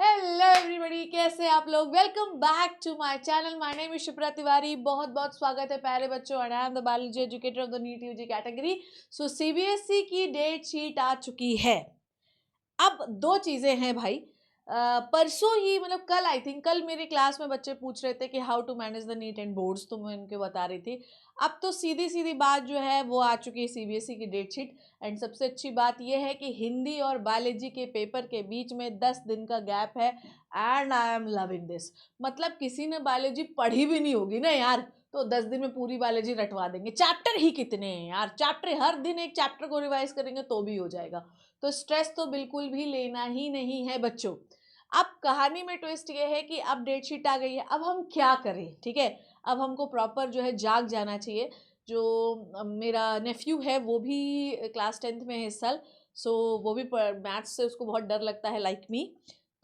Hello everybody, कैसे आप लोग। Welcome back to my channel. My name is Shipra Tiwari. बहुत बहुत स्वागत है प्यारे बच्चों। And I am the biology educator of the NEET UG category. So CBSE की डेट शीट आ चुकी है। अब दो चीजें हैं भाई। परसों ही मतलब कल, आई थिंक कल मेरी क्लास में बच्चे पूछ रहे थे कि how to manage the NEET and boards, तो मैं उनके बता रही थी। अब तो सीधी सीधी बात जो है वो आ चुकी है सीबीएसई की डेट शीट। एंड सबसे अच्छी बात यह है कि हिंदी और बायोलॉजी के पेपर के बीच में 10 दिन का गैप है। And I am loving this. मतलब किसी ने बायोलॉजी पढ़ी भी नहीं होगी ना यार, तो 10 दिन में पूरी बायोलॉजी रटवा देंगे। चैप्टर ही कितने हैं यार, चैप्टर हर दिन एक चैप्टर को रिवाइज करेंगे तो भी हो जाएगा। तो स्ट्रेस तो बिल्कुल भी लेना ही नहीं है बच्चों। अब कहानी में ट्विस्ट ये है कि अब डेट शीट आ गई है, अब हम क्या करें। ठीक है, अब हमको प्रॉपर जो है जाग जाना चाहिए। जो मेरा नेफ्यू है वो भी क्लास 10th में है इस साल। सो वो भी मैथ्स से उसको बहुत डर लगता है, लाइक मी।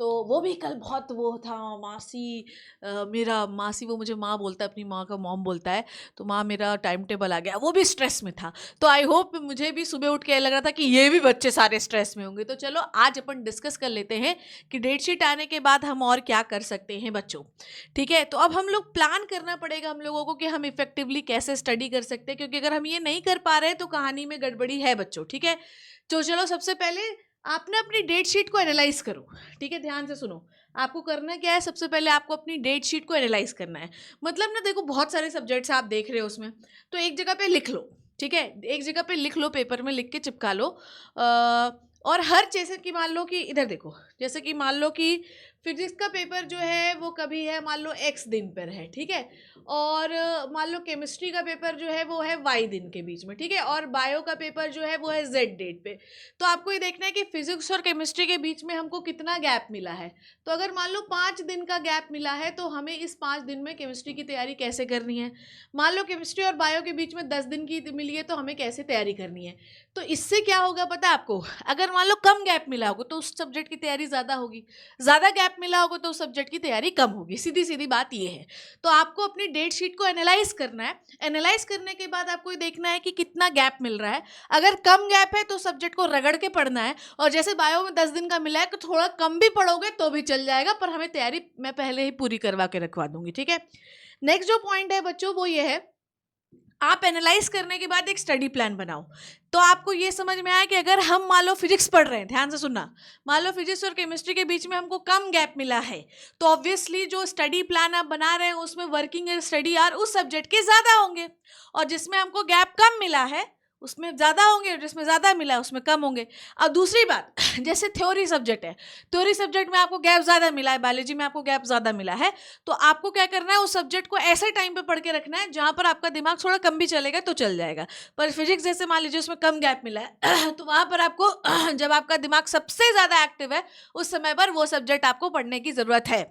तो वो भी कल बहुत वो था, मासी मेरा मासी, वो मुझे माँ बोलता है, अपनी माँ का मॉम बोलता है। तो माँ मेरा टाइम टेबल आ गया, वो भी स्ट्रेस में था। तो आई होप, मुझे भी सुबह उठ के लग रहा था कि ये भी बच्चे सारे स्ट्रेस में होंगे। तो चलो आज अपन डिस्कस कर लेते हैं कि डेट शीट आने के बाद हम और क्या कर सकते हैं बच्चों। ठीक है, तो अब हम लोग प्लान करना पड़ेगा हम लोगों को कि हम इफेक्टिवली कैसे स्टडी कर सकते हैं, क्योंकि अगर हम ये नहीं कर पा रहे हैं तो कहानी में गड़बड़ी है बच्चों। ठीक है, तो चलो सबसे पहले आप ना अपनी डेट शीट को एनालाइज करो। ठीक है, ध्यान से सुनो। आपको करना क्या है, सबसे पहले आपको अपनी डेट शीट को एनालाइज करना है। मतलब ना देखो, बहुत सारे सब्जेक्ट्स आप देख रहे हो उसमें, तो एक जगह पे लिख लो। ठीक है, एक जगह पे लिख लो, पेपर में लिख के चिपका लो। और हर जैसे कि मान लो कि इधर देखो, जैसे कि मान लो कि फिजिक्स का पेपर जो है वो कभी है, मान लो एक्स दिन पर है। ठीक है, और मान लो केमिस्ट्री का पेपर जो है वो है वाई दिन के बीच में। ठीक है, और बायो का पेपर जो है वो है जेड डेट पे। तो आपको ये देखना है कि फिजिक्स और केमिस्ट्री के बीच में हमको कितना गैप मिला है। तो अगर मान लो 5 दिन का गैप मिला है, तो हमें इस 5 दिन में केमिस्ट्री की तैयारी कैसे करनी है। मान लो केमिस्ट्री और बायो के बीच में 10 दिन की मिली है, तो हमें कैसे तैयारी करनी है। तो इससे क्या होगा पता है आपको, अगर मान लो कम गैप मिला होगा तो उस सब्जेक्ट की तैयारी ज़्यादा होगी, ज़्यादा गैप मिला होगा तो उस सब्जेक्ट की तैयारी कम होगी। सीधी सीधी बात ये है। तो आपको अपनी डेट शीट को एनालाइज करना है। एनालाइज करने के बाद आपको ये देखना है कि कितना गैप मिल रहा है। अगर कम गैप है तो सब्जेक्ट को रगड़ के पढ़ना है, और जैसे बायो में 10 दिन का मिला है तो थोड़ा कम भी पढ़ोगे तो भी चल जाएगा, पर हमें तैयारी मैं पहले ही पूरी करवा के रखवा दूंगी। ठीक है, नेक्स्ट जो पॉइंट है बच्चों वो ये है, आप एनालाइज करने के बाद एक स्टडी प्लान बनाओ। तो आपको ये समझ में आया कि अगर हम मान लो फिजिक्स पढ़ रहे हैं, ध्यान से सुनना, मान लो फिजिक्स और केमिस्ट्री के बीच में हमको कम गैप मिला है, तो ऑब्वियसली जो स्टडी प्लान आप बना रहे हैं उसमें वर्किंग एंड स्टडी आवर उस सब्जेक्ट के ज़्यादा होंगे, और जिसमें हमको गैप कम मिला है उसमें ज़्यादा होंगे, और जिसमें ज़्यादा मिला है उसमें कम होंगे। अब दूसरी बात, जैसे थ्योरी सब्जेक्ट है, थ्योरी सब्जेक्ट में आपको गैप ज़्यादा मिला है, बायोलॉजी में आपको गैप ज़्यादा मिला है, तो आपको क्या करना है, उस सब्जेक्ट को ऐसे टाइम पे पढ़ के रखना है जहाँ पर आपका दिमाग थोड़ा कम भी चलेगा तो चल जाएगा। पर फिजिक्स जैसे मान लीजिए उसमें कम गैप मिला है तो वहाँ पर आपको जब आपका दिमाग सबसे ज़्यादा एक्टिव है उस समय पर वो सब्जेक्ट आपको पढ़ने की ज़रूरत है।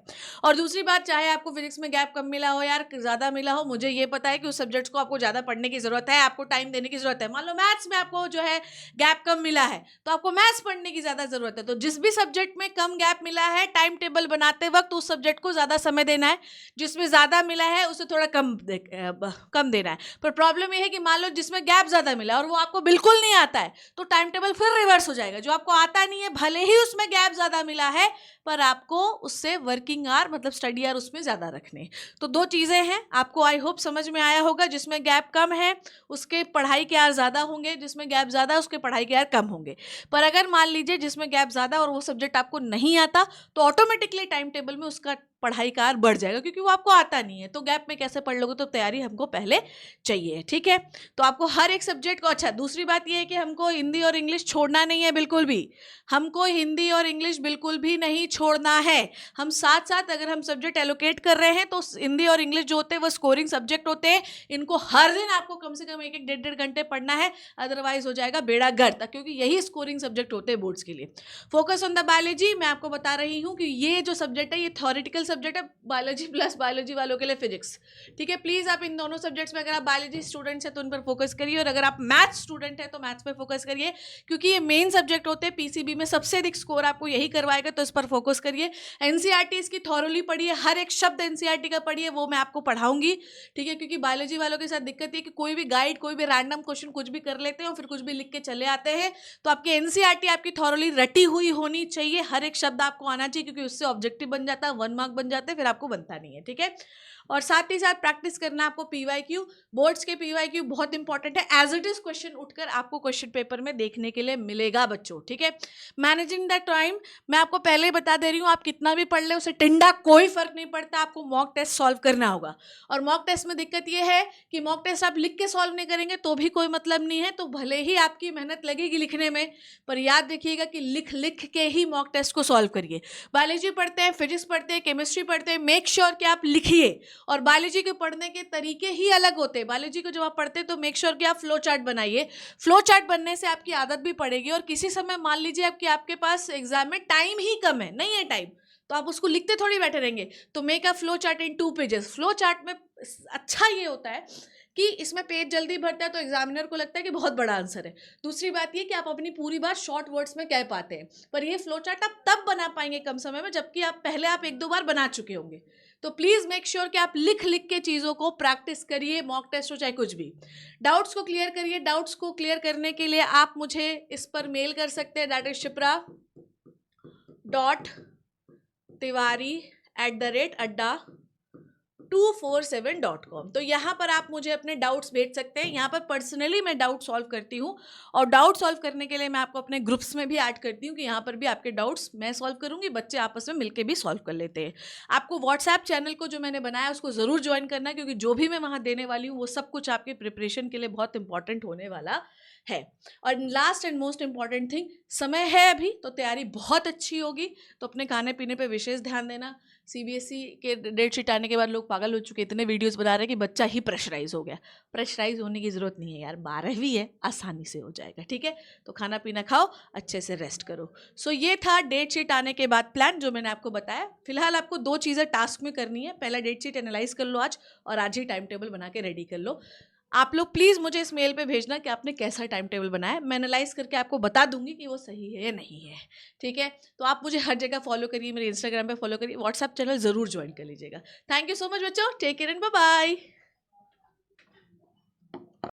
और दूसरी बात, चाहे आपको फिजिक्स में गैप कम मिला हो यार ज़्यादा मिला हो, मुझे ये पता है कि उस सब्जेक्ट को आपको ज़्यादा पढ़ने की ज़रूरत है, आपको टाइम देने की ज़रूरत है। मान लो मैथ्स में आपको जो है गैप कम मिला है तो आपको मैथ्स पढ़ने की ज़्यादा ज़रूरत है। तो जिस भी सब्जेक्ट में कम गैप मिला है, टाइम टेबल बनाते वक्त उस सब्जेक्ट को ज़्यादा समय देना है, जिसमें ज़्यादा मिला है उसे थोड़ा कम देना है। पर प्रॉब्लम यह है कि मान लो जिसमें गैप ज़्यादा मिला और वो आपको बिल्कुल नहीं आता है, तो टाइम टेबल फिर रिवर्स हो जाएगा। जो आपको आता नहीं है, भले ही उसमें गैप ज़्यादा मिला है, पर आपको उससे वर्किंग आवर मतलब स्टडी आवर उसमें ज़्यादा रखने। तो दो चीज़ें हैं, आपको आई होप समझ में आया होगा। जिसमें गैप कम है उसके पढ़ाई के आवर ज़्यादा होंगे, जिसमें गैप ज़्यादा उसके पढ़ाई के आवर कम होंगे। पर अगर मान लीजिए जिसमें गैप ज़्यादा और वो सब्जेक्ट आपको नहीं आता, तो ऑटोमेटिकली टाइम टेबल में उसका पढ़ाई का आवर बढ़ जाएगा, क्योंकि वो आपको आता नहीं है। तो गैप में कैसे पढ़ लोगे, तो तैयारी हमको पहले चाहिए। ठीक है, तो आपको हर एक सब्जेक्ट को, अच्छा दूसरी बात ये है कि हमको हिंदी और इंग्लिश छोड़ना नहीं है, बिल्कुल भी हमको हिंदी और इंग्लिश बिल्कुल भी नहीं छोड़ना है। हम साथ साथ अगर हम सब्जेक्ट एलोकेट कर रहे हैं तो हिंदी और इंग्लिश जो होते हैं वो स्कोरिंग सब्जेक्ट होते हैं, इनको हर दिन आपको कम से कम 1-1 1.5 घंटे पढ़ना है, अदरवाइज हो जाएगा बेड़ा गर्क, क्योंकि यही स्कोरिंग सब्जेक्ट होते हैं बोर्ड्स के लिए। फोकस ऑन द बायोलॉजी, मैं आपको बता रही हूँ कि ये जो सब्जेक्ट है ये थ्योरेटिकल सब्जेक्ट है बायोलॉजी प्लस बायोलॉजी वालों के लिए फिजिक्स, ठीक है। प्लीज़ आप इन दोनों सब्जेक्ट्स में, अगर आप बायोलॉजी स्टूडेंट्स हैं तो उन पर फोकस करिए, और अगर आप मैथ्स स्टूडेंट हैं तो मैथ्स पर फोकस करिए, क्योंकि ये मेन सब्जेक्ट होते हैं। पीसीबी में सबसे अधिक स्कोर आपको यही करवाएगा, तो इस पर फोकस करिए। एनसीईआरटी इसकी थॉरोली पढ़िए, हर एक शब्द एनसीईआरटी का पढ़िए, वो मैं आपको पढ़ाऊंगी, ठीक है। क्योंकि बायोलॉजी वालों के साथ दिक्कत है कि कोई भी गाइड, कोई भी रैंडम क्वेश्चन कुछ भी कर लेते हैं और फिर कुछ भी लिख के चले आते हैं। तो आपकी एनसीईआरटी आपकी थॉरोली रटी हुई होनी चाहिए, हर एक शब्द आपको आना चाहिए, क्योंकि उससे ऑब्जेक्टिव बन जाता है, 1 मार्क बन जाते हैं, फिर आपको बनता नहीं है, ठीक है। और साथ ही साथ प्रैक्टिस करना आपको पीवाईक्यू, बोर्ड्स के पीवाईक्यू बहुत इंपॉर्टेंट है। एज इट इज क्वेश्चन उठकर आपको क्वेश्चन पेपर में देखने के लिए मिलेगा बच्चों, ठीक है। मैनेजिंग द टाइम, मैं आपको पहले ही बता दे रही हूँ, आप कितना भी पढ़ ले उसे टिंडा कोई फर्क नहीं पड़ता, आपको मॉक टेस्ट सॉल्व करना होगा। और मॉक टेस्ट में दिक्कत यह है कि मॉक टेस्ट आप लिख के सॉल्व नहीं करेंगे तो भी कोई मतलब नहीं है, तो भले ही आपकी मेहनत लगेगी लिखने में, पर याद रखिएगा कि लिख लिख के ही मॉक टेस्ट को सॉल्व करिए। बायोलॉजी पढ़ते हैं, फिजिक्स पढ़ते हैं, केमिस्ट्री पढ़ते हैं, मेक श्योर कि आप लिखिए। और बायोलॉजी के पढ़ने के तरीके ही अलग होते हैं। बायोलॉजी को जब आप पढ़ते हैं तो मेक श्योर कि आप फ्लो चार्ट बनाइए। फ्लो चार्ट बनने से आपकी आदत भी पड़ेगी, और किसी समय मान लीजिए आपके पास एग्जाम में टाइम ही कम है, नहीं है टाइम, तो आप उसको लिखते थोड़ी बैठे रहेंगे। तो make a flow chart in 2 pages. Flow chart में अच्छा ये होता है कि इसमें पेज जल्दी भरता है, तो एग्जामिनर को लगता है कि बहुत बड़ा आंसर है। दूसरी बात ये कि आप अपनी पूरी बात शॉर्ट वर्ड्स में कह पाते हैं। पर ये फ्लो चार्ट आप तब बना पाएंगे कम समय में, जबकि आप पहले 1-2 बार बना चुके होंगे। तो प्लीज़ मेक श्योर कि आप लिख लिख के चीज़ों को प्रैक्टिस करिए, मॉक टेस्ट हो चाहे कुछ भी। डाउट्स को क्लियर करिए। डाउट्स को क्लियर करने के लिए आप मुझे इस पर मेल कर सकते हैं, दैट इज shipra.tiwari@adda247.com। तो यहाँ पर आप मुझे अपने डाउट्स भेज सकते हैं। यहाँ पर पर्सनली मैं डाउट सॉल्व करती हूँ, और डाउट सॉल्व करने के लिए मैं आपको अपने ग्रुप्स में भी ऐड करती हूँ कि यहाँ पर भी आपके डाउट्स मैं सॉल्व करूँगी, बच्चे आपस में मिलकर भी सॉल्व कर लेते हैं। आपको व्हाट्सएप चैनल को जो मैंने बनाया उसको ज़रूर ज्वाइन करना है, क्योंकि जो भी मैं वहाँ देने वाली हूँ वो सब कुछ आपके प्रिपरेशन के लिए बहुत इंपॉर्टेंट होने वाला है। और last and most important thing, समय है अभी, तो तैयारी बहुत अच्छी होगी, तो अपने खाने पीने पे विशेष ध्यान देना। सीबीएसई के डेट शीट आने के बाद लोग पागल हो चुके, इतने वीडियोस बना रहे हैं कि बच्चा ही प्रेशराइज हो गया। प्रेशराइज होने की ज़रूरत नहीं है यार, 12वीं है, आसानी से हो जाएगा, ठीक है। तो खाना पीना खाओ, अच्छे से रेस्ट करो। सो ये था डेट शीट आने के बाद प्लान जो मैंने आपको बताया। फिलहाल आपको 2 चीज़ें टास्क में करनी है। पहला डेट शीट एनालाइज कर लो आज, और आज ही टाइम टेबल बना के रेडी कर लो। आप लोग प्लीज़ मुझे इस मेल पे भेजना कि आपने कैसा टाइम टेबल बनाया है। मैं एनालाइज करके आपको बता दूंगी कि वो सही है या नहीं है, ठीक है। तो आप मुझे हर जगह फॉलो करिए, मेरे इंस्टाग्राम पे फॉलो करिए, व्हाट्सएप चैनल ज़रूर ज्वाइन कर लीजिएगा। थैंक यू सो मच बच्चों, take care and bye bye.